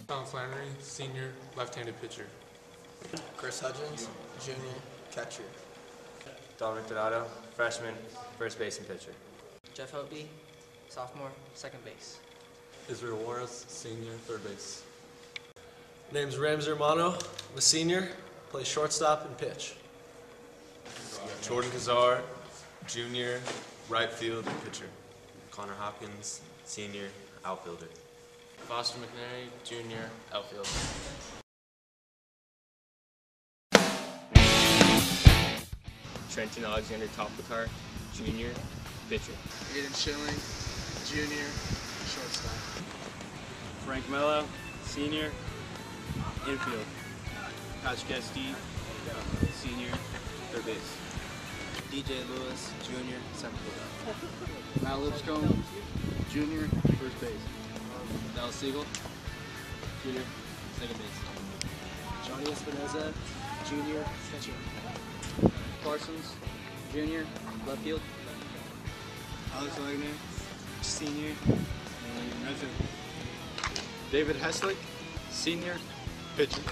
Sean Flannery, senior, left-handed pitcher. Chris Hudgens, junior, catcher. Dominic Donato, freshman, first base and pitcher. Jeff Hopey, sophomore, second base. Israel Juarez, senior, third base. Name's Ramsey Romano. I'm a senior, play shortstop and pitch. Jordan Kazar, junior, right field and pitcher. Connor Hopkins, senior, outfielder. Foster McNary, junior, outfield. Trenton Alexander Toplicar, junior, pitcher. Aiden Schilling, junior, shortstop. Frank Mello, senior, infield. Patrick Steve, senior, third base. DJ Lewis, junior, center field. Matt Lipscomb, junior, first base. Dallas Siegel, junior, second base. Johnny Espinoza, junior, catcher. Parsons, junior, left field. Alex Wagner, senior, right field. David Heslick, senior, pitcher.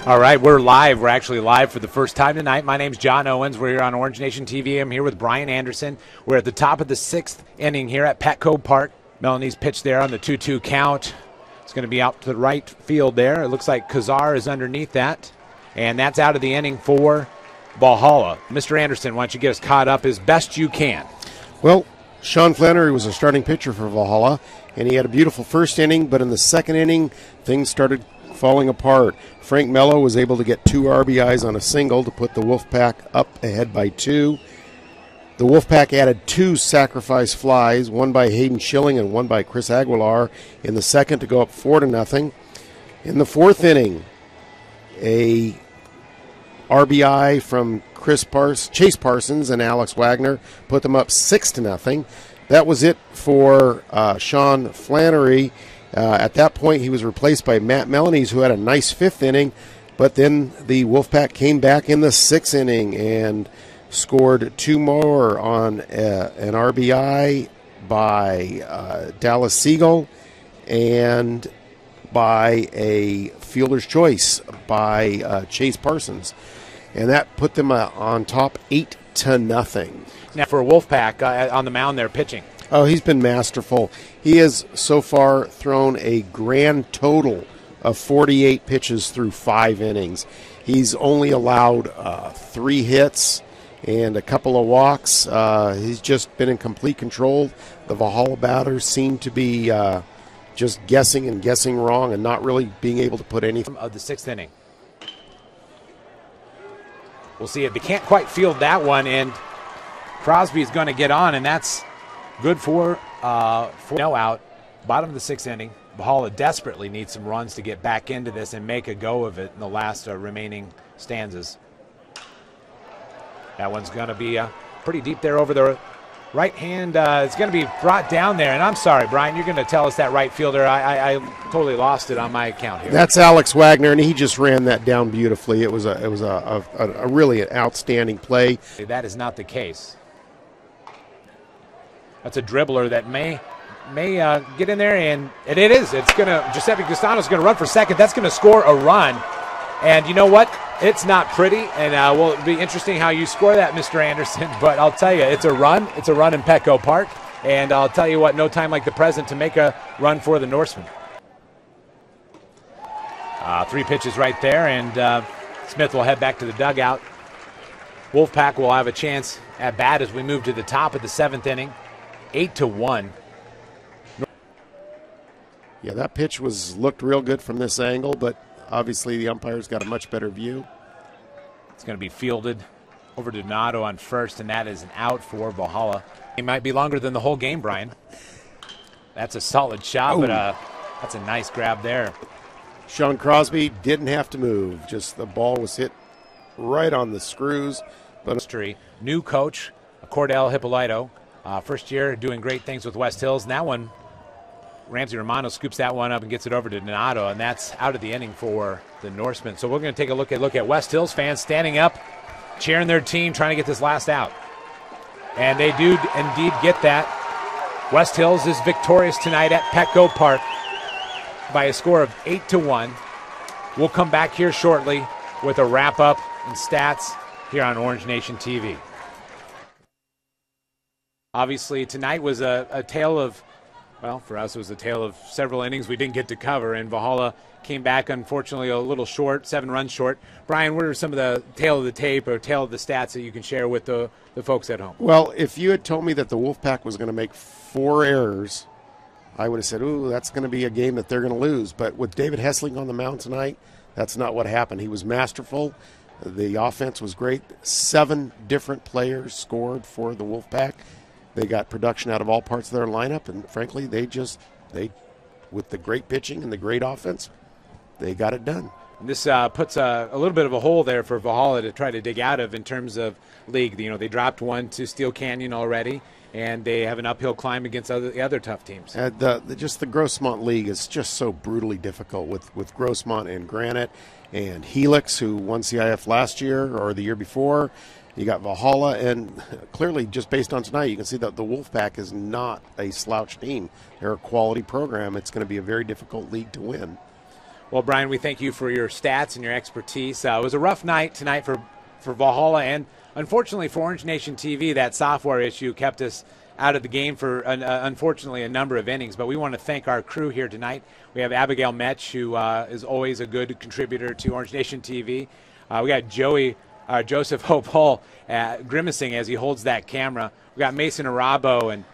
All right, we're live. We're actually live for the first time tonight. My name's John Owens. We're here on Orange Nation TV. I'm here with Brian Anderson. We're at the top of the 6th inning here at Petco Park. Melanie's pitch there on the 2-2 count. It's going to be out to the right field there. It looks like Kazar is underneath that. And that's out of the inning for Valhalla. Mr. Anderson, why don't you get us caught up as best you can? Well, Sean Flannery was a starting pitcher for Valhalla, and he had a beautiful first inning, but in the second inning, things started falling apart. Frank Mello was able to get 2 RBIs on a single to put the Wolfpack up ahead by 2. The Wolfpack added 2 sacrifice flies, one by Hayden Schilling and one by Chris Aguilar in the second to go up 4-0. In the 4th inning, a RBI from Chase Parsons and Alex Wagner put them up 6-0. That was it for Sean Flannery. At that point, he was replaced by Matt Melanies, who had a nice 5th inning, but then the Wolfpack came back in the 6th inning and scored 2 more on an RBI by Dallas Siegel and by a fielder's choice by Chase Parsons. And that put them on top 8-0. Now for Wolfpack on the mound there pitching. Oh, he's been masterful. He has so far thrown a grand total of 48 pitches through 5 innings. He's only allowed 3 hits and a couple of walks. He's just been in complete control. The Valhalla batters seem to be just guessing and guessing wrong and not really being able to put anything. Of the 6th inning. We'll see if they can't quite field that one, and Crosby's going to get on, and that's good for no out. Bottom of the 6th inning. Valhalla desperately needs some runs to get back into this and make a go of it in the last remaining stanzas. That one's going to be pretty deep there over the right hand. It's going to be brought down there, and I'm sorry, Brian, you're going to tell us that right fielder. I totally lost it on my account here. That's Alex Wagner, and he just ran that down beautifully. It was a really outstanding play. That is not the case. That's a dribbler that may get in there, and it is. It's going to, Giuseppe Castano's going to run for second. That's going to score a run. And you know what? It's not pretty, and well, it'll be interesting how you score that, Mr. Anderson. But I'll tell you, it's a run. It's a run in Petco Park. And I'll tell you what, no time like the present to make a run for the Norsemen. 3 pitches right there, and Smith will head back to the dugout. Wolfpack will have a chance at bat as we move to the top of the 7th inning. 8-1. Yeah, that pitch looked real good from this angle, but obviously the umpire's got a much better view. It's going to be fielded over to Donato on first, and that is an out for Valhalla. It might be longer than the whole game, Brian. That's a solid shot, but that's a nice grab there. Sean Crosby didn't have to move. Just the ball was hit right on the screws. But new coach, Cordell Hippolito. First year doing great things with West Hills. And that one, Ramsey Romano scoops that one up and gets it over to Donato, and that's out of the inning for the Norsemen. So we're going to take a look at West Hills fans standing up, cheering their team, trying to get this last out. And they do indeed get that. West Hills is victorious tonight at Petco Park by a score of 8-1. We'll come back here shortly with a wrap-up and stats here on Orange Nation TV. Obviously, tonight was a tale of, well, for us it was a tale of several innings we didn't get to cover, and Valhalla came back, unfortunately, a little short, 7 runs short. Brian, what are some of the tale of the tape or tale of the stats that you can share with the folks at home? Well, if you had told me that the Wolfpack was going to make 4 errors, I would have said, ooh, that's going to be a game that they're going to lose. But with David Hessling on the mound tonight, that's not what happened. He was masterful. The offense was great. 7 different players scored for the Wolfpack. They got production out of all parts of their lineup, and frankly, they with the great pitching and the great offense, they got it done. This puts a little bit of a hole there for Valhalla to try to dig out of in terms of league. You know, they dropped one to Steel Canyon already, and they have an uphill climb against the other tough teams. Just the Grossmont League is just so brutally difficult with Grossmont and Granite and Helix, who won CIF last year or the year before. You got Valhalla, and clearly just based on tonight, you can see that the Wolfpack is not a slouch team. They're a quality program. It's going to be a very difficult league to win. Well, Brian, we thank you for your stats and your expertise. It was a rough night tonight for Valhalla, and unfortunately for Orange Nation TV, that software issue kept us out of the game for, unfortunately, a number of innings. But we want to thank our crew here tonight. We have Abigail Metch, who is always a good contributor to Orange Nation TV. We got Joseph Hope Hall grimacing as he holds that camera. We got Mason Arabo and,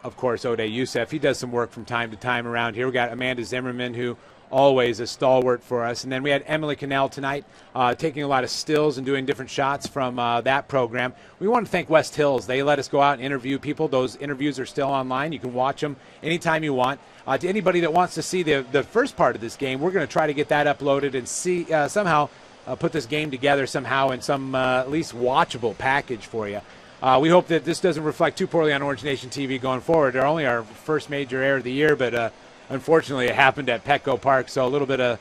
of course, Ode Youssef. He does some work from time to time around here. We got Amanda Zimmerman, who always a stalwart for us. And then we had Emily Cannell tonight taking a lot of stills and doing different shots from that program. We want to thank West Hills. They let us go out and interview people. Those interviews are still online. You can watch them anytime you want. To anybody that wants to see the first part of this game, we're going to try to get that uploaded and see somehow put this game together somehow in some at least watchable package for you. We hope that this doesn't reflect too poorly on Orange Nation TV going forward. They're only our first major air of the year, but unfortunately, it happened at Petco Park, so a little bit of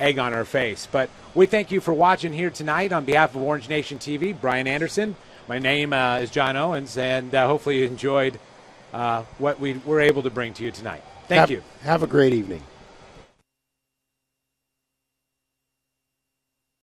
egg on our face. But we thank you for watching here tonight. On behalf of Orange Nation TV, Brian Anderson. My name is John Owens, and hopefully you enjoyed what we were able to bring to you tonight. Thank you. Have a great evening.